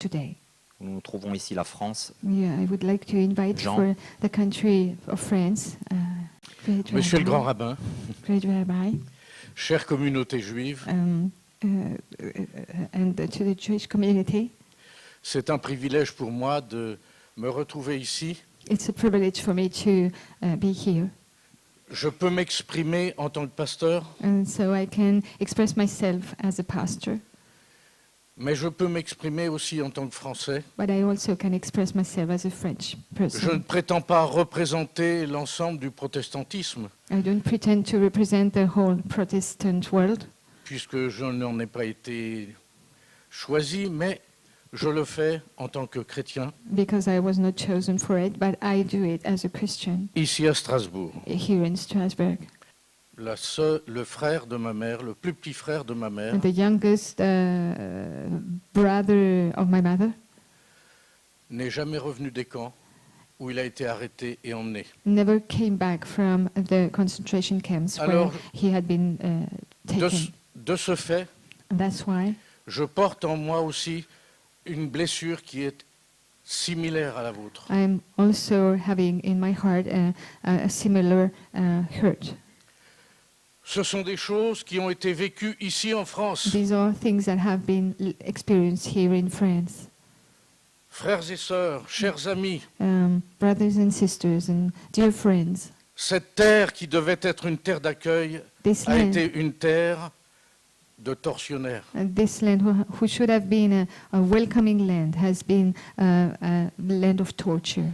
today. Nous trouvons ici la France. Yeah, I would like to invite Jean. for the country of France, Great Monsieur le Rabbi, Grand Rabbin, Great Rabbi, chère communauté juive, and to the Jewish community. c'est un privilège pour moi de me retrouver ici. It's a privilege for me to be here, Je peux m'exprimer en tant que pasteur, and so I can express myself as a pastor, mais je peux m'exprimer aussi en tant que Français. but I also can express myself as a French Je ne person. prétends pas représenter l'ensemble du protestantisme, I don't pretend to represent the whole Protestant world, puisque je n'en ai pas été choisi, mais je le fais en tant que chrétien, because I was not chosen for it, but I do it as a Christian ici à Strasbourg. here in Strasbourg. Le frère de ma mère, le plus petit frère de ma mère, And the youngest brother of my mother n'est jamais revenu des camps où il a été arrêté et emmené. never came back from the concentration camps where Alors, he had been taken. De ce fait, And that's why je porte en moi aussi une blessure qui est similaire à la vôtre. I'm also having in my heart a similar hurt. Ce sont des choses qui ont été vécues ici en France. These are things that have been experienced here in France. Frères et sœurs, chers amis, Brothers and sisters and dear friends, cette terre qui devait être une terre d'accueil this a land, été une terre de tortionnaires. this land who should have been a welcoming land has been a land of torture.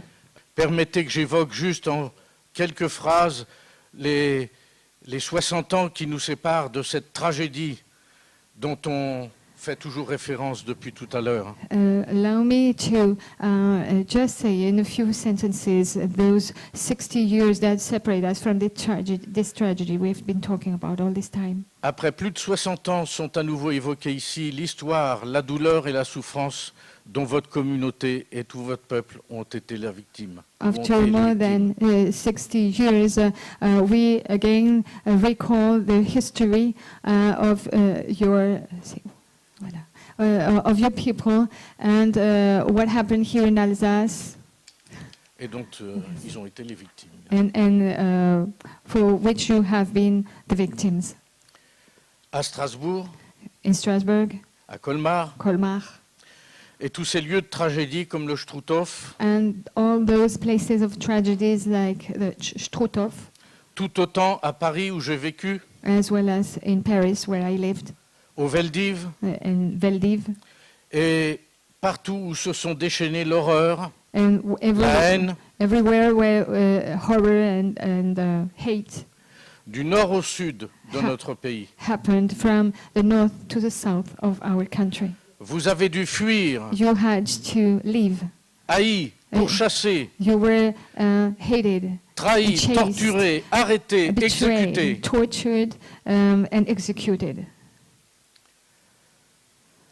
Permettez que j'évoque juste en quelques phrases les 60 ans qui nous séparent de cette tragédie dont on fait toujours référence depuis tout à l'heure. Allow me to just say in a few sentences those 60 years that separate us from this tragedy we've been talking about all this time. Après plus de 60 ans sont à nouveau évoquées ici l'histoire, la douleur et la souffrance dont votre communauté et tout votre peuple ont été la victime. After more than 60 years, we again recall the history of of your people and what happened here in Alsace, Et donc ils ont été les victimes. and for which you have been the victims. À Strasbourg, In Strasbourg, à Colmar, Colmar, et tous ces lieux de tragédie comme le Struthof, and all those places of tragedies like the Struthof, tout autant à Paris où j'ai vécu, as well as in Paris where I lived, au Veldiv, in Veldiv, et partout où se sont déchaînées l'horreur, and la haine, everywhere where horror and hate du nord au sud de notre pays. happened from the north to the south of our country. Vous avez dû fuir, You had to leave. haï, pourchassé, You were hated, trahi, chased, torturé, arrêté, betrayed, exécuté, tortured, and executed.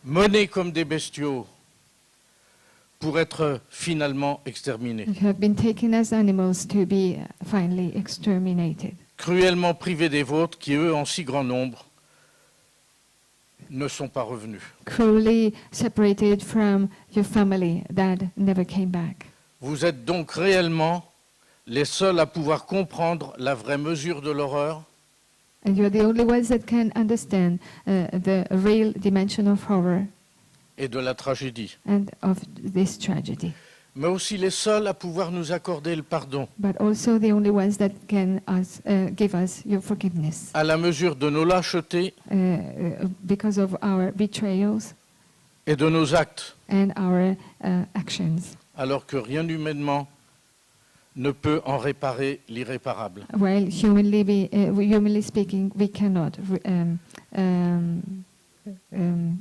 menés comme des bestiaux pour être finalement exterminés, You have been taken as animals to be finally exterminated. cruellement privés des vôtres qui, eux, en si grand nombre, ne sont pas revenus. Cruelly separated from your family that never came back. Vous êtes donc réellement les seuls à pouvoir comprendre la vraie mesure de l'horreur And you're the only ones that can understand the real dimension of horror et de la tragédie, and of this tragedy. mais aussi les seuls à pouvoir nous accorder le pardon But also the only ones that can give us your forgiveness à la mesure de nos lâchetés because of our betrayals et de nos actes, and our actions. alors que rien humainement ne peut en réparer l'irréparable. Well, humanly speaking, we cannot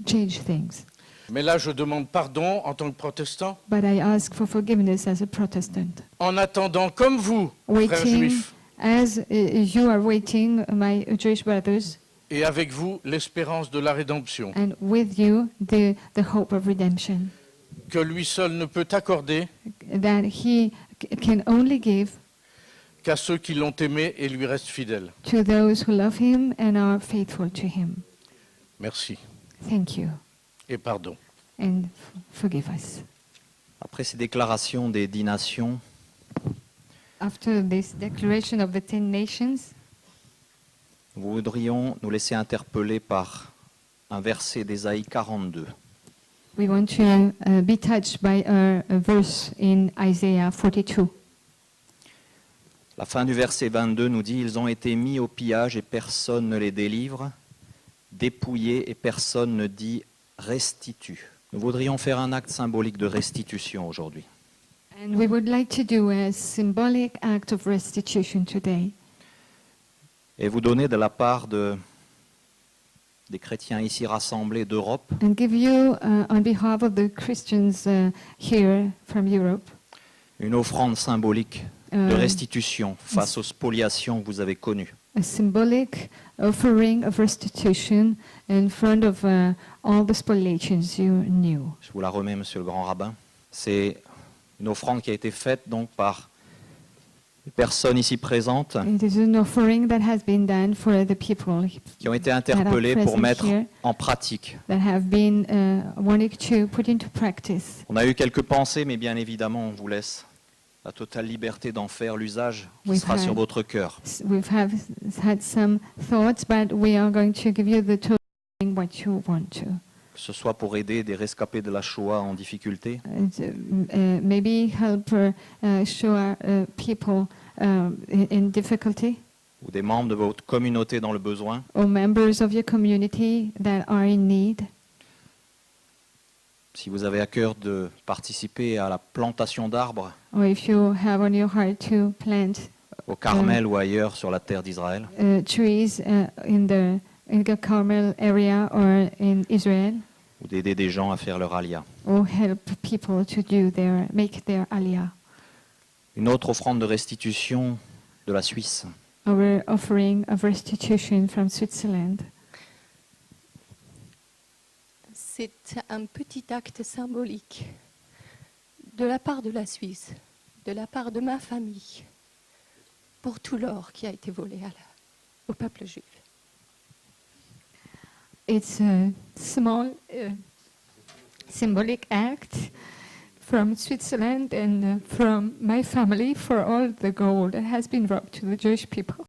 change things. Mais là, je demande pardon en tant que protestant, But I ask for forgiveness as a Protestant. en attendant, comme vous, frères Waiting, juifs, as you are waiting, my Jewish brothers, et avec vous, l'espérance de la rédemption, and with you, the hope of redemption, que lui seul ne peut accorder that he can only give qu'à ceux qui l'ont aimé et lui restent fidèles. to those who love him and are faithful to him. Merci Thank you. et pardon. and forgive us. Après ces déclarations des 10 nations, After this declaration of the 10 nations, nous voudrions nous laisser interpeller par un verset d'Ésaïe 42. we want to be touched by a verse in Isaiah 42. La fin du verset 22 nous dit « Ils ont été mis au pillage et personne ne les délivre, dépouillés et personne ne dit « restitue ». Nous voudrions faire un acte symbolique de restitution aujourd'hui. And we would like to do a symbolic act of restitution today. Et vous donner de la part des chrétiens ici rassemblés d'Europe, And give you, on behalf of the Christians here from Europe, une offrande symbolique de uh, restitution face aux spoliations que vous avez connues. a symbolic offering of restitution in front of all the spoliations you knew. Je vous la remets, monsieur le grand rabbin. C'est une offrande qui a été faite donc par les personnes ici présentes It is an offering that has been done for the people qui ont été interpellées pour present mettre here. en pratique. That have been wanting to put into practice. On a eu quelques pensées, mais bien évidemment, on vous laisse la totale liberté d'en faire l'usage qui We've sera sur had- votre cœur. Had some thoughts, but we are going to give you the tool what you want to. Que ce soit pour aider des rescapés de la Shoah en difficulté, Maybe help Shoah people in difficulty, ou des membres de votre communauté dans le besoin, or members of your community that are in need. si vous avez à cœur de participer à la plantation d'arbres Or if you have on your heart to plant au Carmel ou ailleurs sur la terre d'Israël, trees in the Carmel area or in Israel, ou d'aider des gens à faire leur alia. or help people to make their aliyah. Une autre offrande de restitution de la Suisse. Our offering of restitution from Switzerland. C'est un petit acte symbolique de la part de la Suisse, de la part de ma famille, pour tout l'or qui a été volé au peuple juif. It's a small symbolic act from Switzerland and from my family for all the gold that has been robbed to the Jewish people.